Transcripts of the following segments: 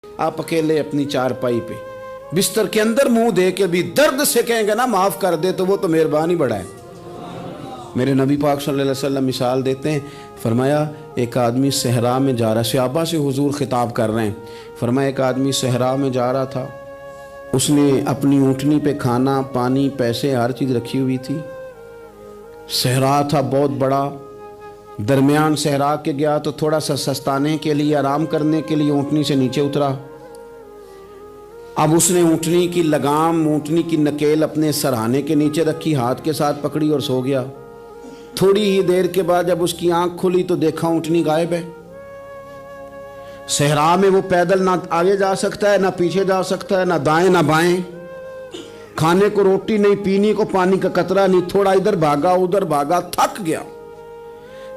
آپ اکیلے اپنی چارپائی پہ بستر کے اندر منہ دے کے بھی درد سے کہیں گے نا معاف کر دے تو وہ تو مہربانی بڑا ہے۔ میرے نبی پاک صلی اللہ علیہ وسلم مثال دیتے ہیں، فرمایا ایک آدمی صحرا میں جا رہا، صحابہ سے حضور خطاب کر رہے ہیں، فرمایا ایک آدمی صحرا میں جا رہا تھا، اس نے اپنی اونٹنی پہ کھانا پانی پیسے ہر چیز رکھی ہوئی تھی، صحرا تھا بہت بڑا، درمیان صحرا کے گیا تو تھوڑا سا سستانے کے لیے آرام کرنے کے لیے اونٹنی سے نیچے اترا۔ اب اس نے اونٹنی کی لگام اونٹنی کی نکیل اپنے سرہانے کے نیچے رکھی، ہاتھ کے ساتھ پکڑی اور سو گیا۔ تھوڑی ہی دیر کے بعد جب اس کی آنکھ کھلی تو دیکھا اونٹنی غائب ہے۔ صحرا میں وہ پیدل نہ آگے جا سکتا ہے نہ پیچھے جا سکتا ہے، نہ دائیں نہ بائیں، کھانے کو روٹی نہیں، پینے کو پانی کا قطرہ نہیں، تھوڑا ادھر بھاگا ادھر بھاگا، تھک گیا۔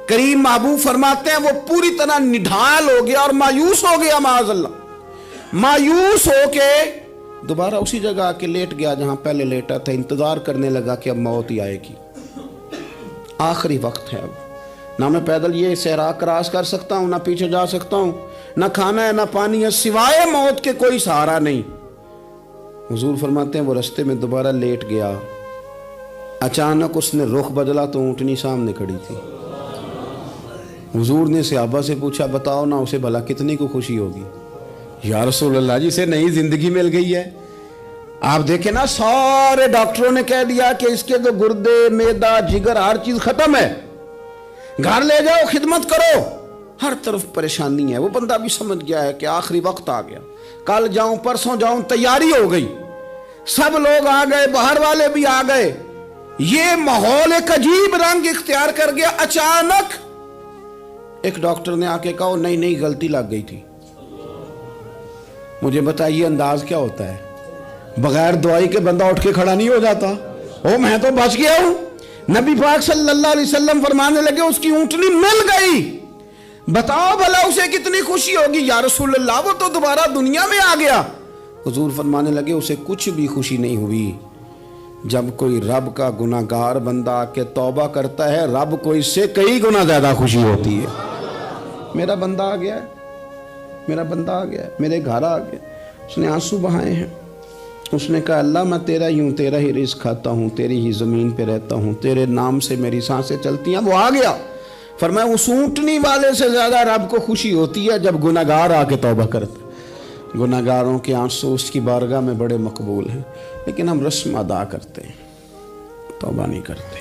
کریم محبوب فرماتے ہیں وہ پوری طرح نڈھال ہو گیا اور مایوس ہو گیا، معاذ اللہ، مایوس ہو کے دوبارہ اسی جگہ آ کے لیٹ گیا جہاں پہلے لیٹا تھا، انتظار کرنے لگا کہ اب موت ہی آئے گی، آخری وقت ہے، اب نہ میں پیدل یہ صحرا کراس کر سکتا ہوں، نہ پیچھے جا سکتا ہوں، نہ کھانا ہے نہ پانی ہے، سوائے موت کے کوئی سہارا نہیں۔ حضور فرماتے ہیں وہ رستے میں دوبارہ لیٹ گیا، اچانک اس نے رخ بدلا تو اونٹنی سامنے کھڑی تھی۔ حضور نے صحابہ سے پوچھا بتاؤ نا اسے بھلا کتنی کو خوشی ہوگی؟ یا رسول اللہ جسے نئی زندگی مل گئی ہے۔ آپ دیکھیں نا سارے ڈاکٹروں نے کہہ دیا کہ اس کے جو گردے معدہ جگر ہر چیز ختم ہے، گھر لے جاؤ خدمت کرو، ہر طرف پریشانی ہے۔ وہ بندہ بھی سمجھ گیا ہے کہ آخری وقت آ گیا، کل جاؤں پرسوں جاؤں، تیاری ہو گئی، سب لوگ آ گئے، باہر والے بھی آ گئے، یہ ماحول ایک عجیب رنگ اختیار کر گیا۔ اچانک ایک ڈاکٹر نے آ کے کہا نہیں نہیں غلطی لگ گئی تھی۔ مجھے بتائیے انداز کیا ہوتا ہے؟ بغیر دوائی کے بندہ اٹھ کے کھڑا نہیں ہو جاتا، او میں تو بچ گیا ہوں۔ نبی پاک صلی اللہ علیہ وسلم فرمانے لگے اس کی اونٹنی مل گئی، بتاؤ بھلا اسے کتنی خوشی ہوگی؟ یا رسول اللہ وہ تو دوبارہ دنیا میں آ گیا۔ حضور فرمانے لگے اسے کچھ بھی خوشی نہیں ہوئی۔ جب کوئی رب کا گناہ گار بندہ آ کے توبہ کرتا ہے، رب کو اس سے کئی گنا زیادہ خوشی ہوتی ہے۔ میرا بندہ آ گیا ہے، میرا بندہ آ گیا ہے، میرے گھر آ گیا۔ اس نے آنسو بہائے ہیں، اس نے کہا اللہ میں تیرا ہی ہوں، تیرا ہی رزق کھاتا ہوں، تیری ہی زمین پہ رہتا ہوں، تیرے نام سے میری سانسیں چلتی ہیں۔ وہ آ گیا۔ فرمایا اس اونٹنی والے سے زیادہ رب کو خوشی ہوتی ہے جب گناہگار آ کے توبہ کرتا ہے۔ گناہگاروں کے آنسو اس کی بارگاہ میں بڑے مقبول ہیں، لیکن ہم رسم ادا کرتے ہیں، توبہ نہیں کرتے۔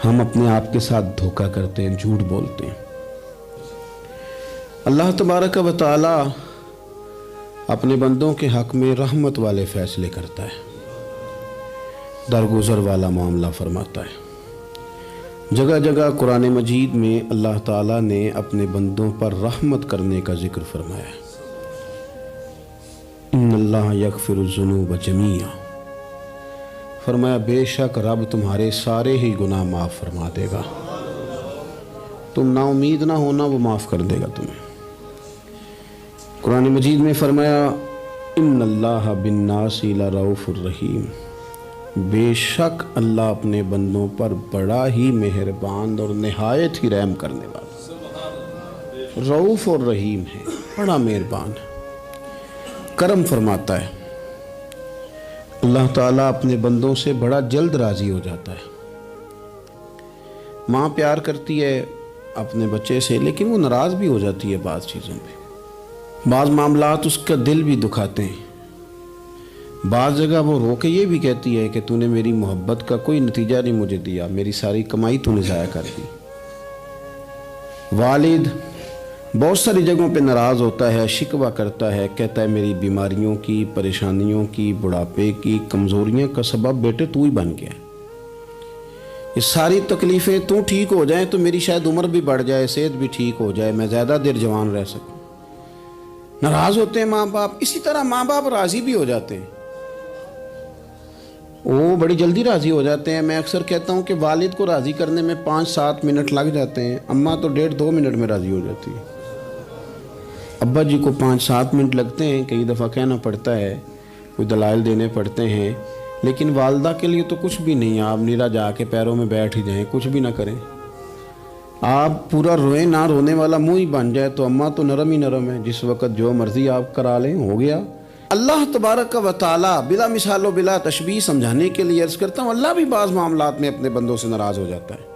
ہم اپنے آپ کے ساتھ دھوکہ کرتے ہیں، جھوٹ بولتے ہیں۔ اللہ تبارک و تعالی اپنے بندوں کے حق میں رحمت والے فیصلے کرتا ہے، درگزر والا معاملہ فرماتا ہے۔ جگہ جگہ قرآن مجید میں اللہ تعالیٰ نے اپنے بندوں پر رحمت کرنے کا ذکر فرمایا ہے۔ ان اللہ یغفر الذنوب جمیعا، فرمایا بے شک رب تمہارے سارے ہی گناہ معاف فرما دے گا، تم نا امید نہ ہونا، وہ معاف کر دے گا تمہیں۔ قرآن مجید میں فرمایا ان اللہ بالناس لرؤوف الرحیم، بے شک اللہ اپنے بندوں پر بڑا ہی مہربان اور نہایت ہی رحم کرنے والا، رؤوف اور رحیم ہے، بڑا مہربان ہے، کرم فرماتا ہے۔ اللہ تعالیٰ اپنے بندوں سے بڑا جلد راضی ہو جاتا ہے۔ ماں پیار کرتی ہے اپنے بچے سے، لیکن وہ ناراض بھی ہو جاتی ہے بعض چیزوں پہ، بعض معاملات اس کا دل بھی دکھاتے ہیں، بعض جگہ وہ رو کے یہ بھی کہتی ہے کہ تو نے میری محبت کا کوئی نتیجہ نہیں مجھے دیا، میری ساری کمائی تو نے ضائع کر دی۔ والد بہت ساری جگہوں پہ ناراض ہوتا ہے، شکوہ کرتا ہے، کہتا ہے میری بیماریوں کی، پریشانیوں کی، بڑھاپے کی، کمزوریاں کا سبب بیٹے تو ہی بن گیا۔ یہ ساری تکلیفیں تو ٹھیک ہو جائیں تو میری شاید عمر بھی بڑھ جائے، صحت بھی ٹھیک ہو جائے، میں زیادہ دیر جوان رہ سکوں۔ ناراض ہوتے ہیں ماں باپ، اسی طرح ماں باپ راضی بھی ہو جاتے ہیں، وہ بڑی جلدی راضی ہو جاتے ہیں۔ میں اکثر کہتا ہوں کہ والد کو راضی کرنے میں 5-7 منٹ لگ جاتے ہیں، اماں تو 1.5-2 منٹ میں راضی ہو جاتی ہے۔ ابا جی کو 5-7 منٹ لگتے ہیں، کئی دفعہ کہنا پڑتا ہے، کوئی دلائل دینے پڑتے ہیں، لیکن والدہ کے لیے تو کچھ بھی نہیں، آپ نیرا جا کے پیروں میں بیٹھ ہی جائیں، کچھ بھی نہ کریں، آپ پورا روئیں نہ رونے والا منہ ہی بن جائے تو اماں تو نرم ہی نرم ہے، جس وقت جو مرضی آپ کرا لیں ہو گیا۔ اللہ تبارک و تعالیٰ بلا مثال و بلا تشبیہ سمجھانے کے لیے عرض کرتا ہوں، اللہ بھی بعض معاملات میں اپنے بندوں سے ناراض ہو جاتا ہے۔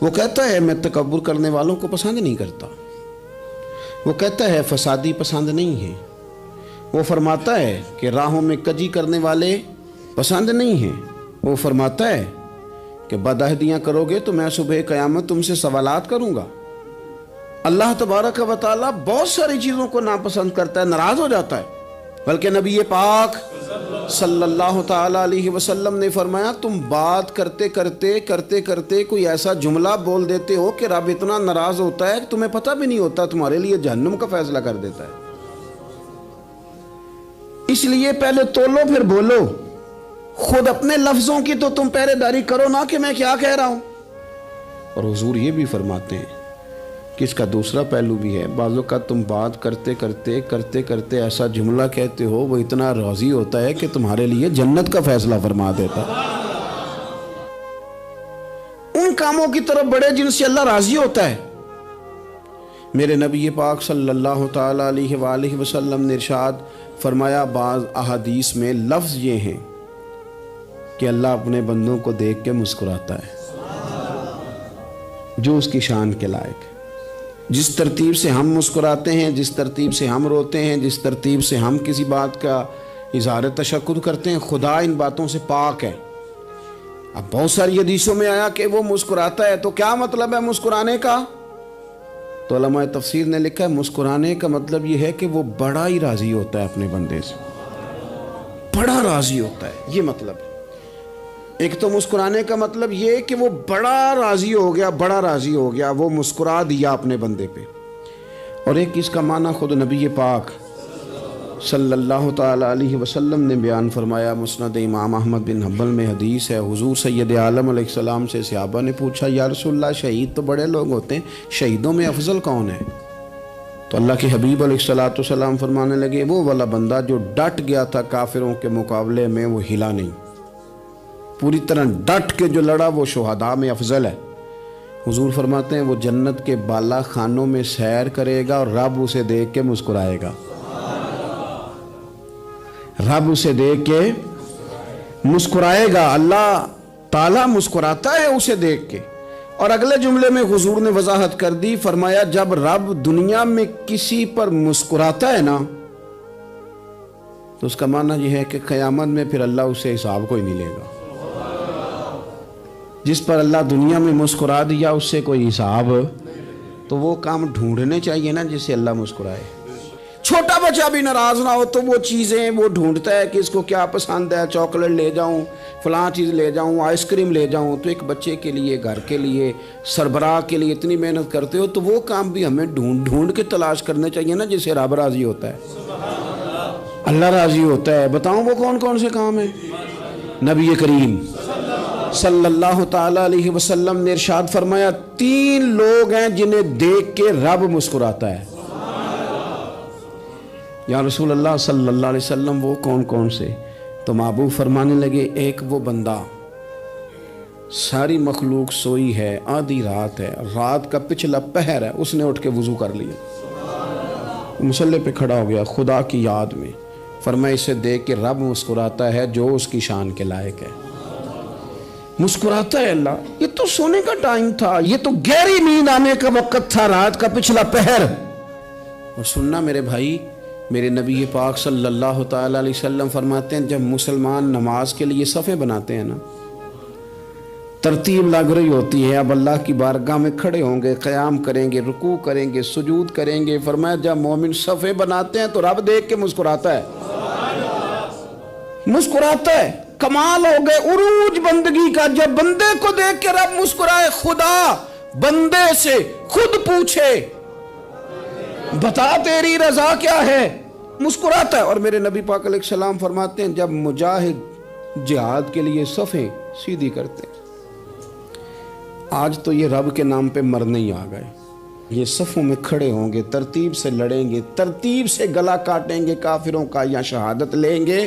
وہ کہتا ہے میں تکبر کرنے والوں کو پسند نہیں کرتا، وہ کہتا ہے فسادی پسند نہیں ہے، وہ فرماتا ہے کہ راہوں میں کجی کرنے والے پسند نہیں ہیں، وہ فرماتا ہے کہ بدعہدیاں کرو گے تو میں صبح قیامت تم سے سوالات کروں گا۔ اللہ تبارک و تعالیٰ بہت ساری چیزوں کو ناپسند کرتا ہے، ناراض ہو جاتا ہے، بلکہ نبی پاک صلی اللہ تعالیٰ علیہ وسلم نے فرمایا تم بات کرتے کرتے کوئی ایسا جملہ بول دیتے ہو کہ رب اتنا ناراض ہوتا ہے کہ تمہیں پتہ بھی نہیں ہوتا، تمہارے لیے جہنم کا فیصلہ کر دیتا ہے۔ اس لیے پہلے تولو پھر بولو، خود اپنے لفظوں کی تو تم پہرے داری کرو نا کہ میں کیا کہہ رہا ہوں۔ اور حضور یہ بھی فرماتے ہیں کہ اس کا دوسرا پہلو بھی ہے، بعض اوقات تم بات کرتے ایسا جملہ کہتے ہو وہ اتنا راضی ہوتا ہے کہ تمہارے لیے جنت کا فیصلہ فرما دیتا ہے۔ ان کاموں کی طرف بڑے جن سے اللہ راضی ہوتا ہے۔ میرے نبی پاک صلی اللہ تعالیٰ علیہ وآلہ وسلم نے ارشاد فرمایا، بعض احادیث میں لفظ یہ ہیں کہ اللہ اپنے بندوں کو دیکھ کے مسکراتا ہے جو اس کی شان کے لائق ہے۔ جس ترتیب سے ہم مسکراتے ہیں، جس ترتیب سے ہم روتے ہیں، جس ترتیب سے ہم کسی بات کا اظہار تشکر کرتے ہیں، خدا ان باتوں سے پاک ہے۔ اب بہت ساری حدیثوں میں آیا کہ وہ مسکراتا ہے، تو کیا مطلب ہے مسکرانے کا؟ تو علماء تفسیر نے لکھا ہے مسکرانے کا مطلب یہ ہے کہ وہ بڑا ہی راضی ہوتا ہے اپنے بندے سے، بڑا راضی ہوتا ہے، یہ مطلب ہے۔ ایک تو مسکرانے کا مطلب یہ کہ وہ بڑا راضی ہو گیا، وہ مسکرا دیا اپنے بندے پہ۔ اور ایک اس کا معنی خود نبی پاک صلی اللہ تعالیٰ علیہ وسلم نے بیان فرمایا، مسند امام احمد بن حنبل میں حدیث ہے، حضور سید عالم علیہ السلام سے صحابہ نے پوچھا یا رسول اللہ شہید تو بڑے لوگ ہوتے ہیں، شہیدوں میں افضل کون ہے؟ تو اللہ کے حبیب علیہ السلام فرمانے لگے وہ والا بندہ جو ڈٹ گیا تھا کافروں کے مقابلے میں، وہ ہلا نہیں، پوری طرح ڈٹ کے جو لڑا وہ شہداء میں افضل ہے۔ حضور فرماتے ہیں وہ جنت کے بالا خانوں میں سیر کرے گا اور رب اسے دیکھ کے مسکرائے گا، رب اسے دیکھ کے مسکرائے گا، اللہ تعالیٰ مسکراتا ہے اسے دیکھ کے۔ اور اگلے جملے میں حضور نے وضاحت کر دی، فرمایا جب رب دنیا میں کسی پر مسکراتا ہے نا تو اس کا معنی یہ ہے کہ قیامت میں پھر اللہ اسے حساب کوئی نہیں لے گا۔ جس پر اللہ دنیا میں مسکرا دیا اس سے کوئی حساب، تو وہ کام ڈھونڈنے چاہیے نا جس سے اللہ مسکرائے۔ چھوٹا بچہ بھی ناراض نہ ہو تو وہ چیزیں وہ ڈھونڈتا ہے کہ اس کو کیا پسند ہے، چاکلیٹ لے جاؤں، فلاں چیز لے جاؤں، آئس کریم لے جاؤں۔ تو ایک بچے کے لیے، گھر کے لیے، سربراہ کے لیے اتنی محنت کرتے ہو تو وہ کام بھی ہمیں ڈھونڈ کے تلاش کرنے چاہیے نا جس سے رب راضی ہوتا ہے، اللہ راضی ہوتا ہے۔ بتاؤں وہ کون کون سے کام ہیں؟ نبی کریم صلی اللہ تعالیٰ علیہ وسلم نے ارشاد فرمایا 3 لوگ ہیں جنہیں دیکھ کے رب مسکراتا ہے۔ یا رسول اللہ صلی اللہ علیہ وسلم وہ کون کون سے؟ تو محبوب فرمانے لگے ایک وہ بندہ ساری مخلوق سوئی ہے، آدھی رات ہے، رات کا پچھلا پہر ہے، اس نے اٹھ کے وضو کر لیا، مصلی پہ کھڑا ہو گیا خدا کی یاد میں، فرمایا اسے دیکھ کے رب مسکراتا ہے جو اس کی شان کے لائق ہے، مسکراتا ہے اللہ۔ یہ تو سونے کا ٹائم تھا، یہ تو گہری نیند آنے کا وقت تھا، رات کا پچھلا پہر۔ اور سننا میرے بھائی، میرے نبی پاک صلی اللہ تعالیٰ علیہ وسلم فرماتے ہیں جب مسلمان نماز کے لیے صفیں بناتے ہیں نا، ترتیب لگ رہی ہوتی ہے، اب اللہ کی بارگاہ میں کھڑے ہوں گے، قیام کریں گے، رکوع کریں گے، سجود کریں گے، فرمایا جب مومن صفیں بناتے ہیں تو رب دیکھ کے مسکراتا ہے، مسکراتا ہے۔ کمال ہو گئے عروج بندگی کا، جب بندے کو دیکھ کے رب مسکرائے، خدا بندے سے خود پوچھے بتا تیری رضا کیا ہے، مسکراتا ہے۔ اور میرے نبی پاک علیہ السلام فرماتے ہیں جب مجاہد جہاد کے لیے صفیں سیدھی کرتے ہیں، آج تو یہ رب کے نام پہ مرنے ہی آ گئے، یہ صفوں میں کھڑے ہوں گے، ترتیب سے لڑیں گے، ترتیب سے گلا کاٹیں گے کافروں کا یا شہادت لیں گے۔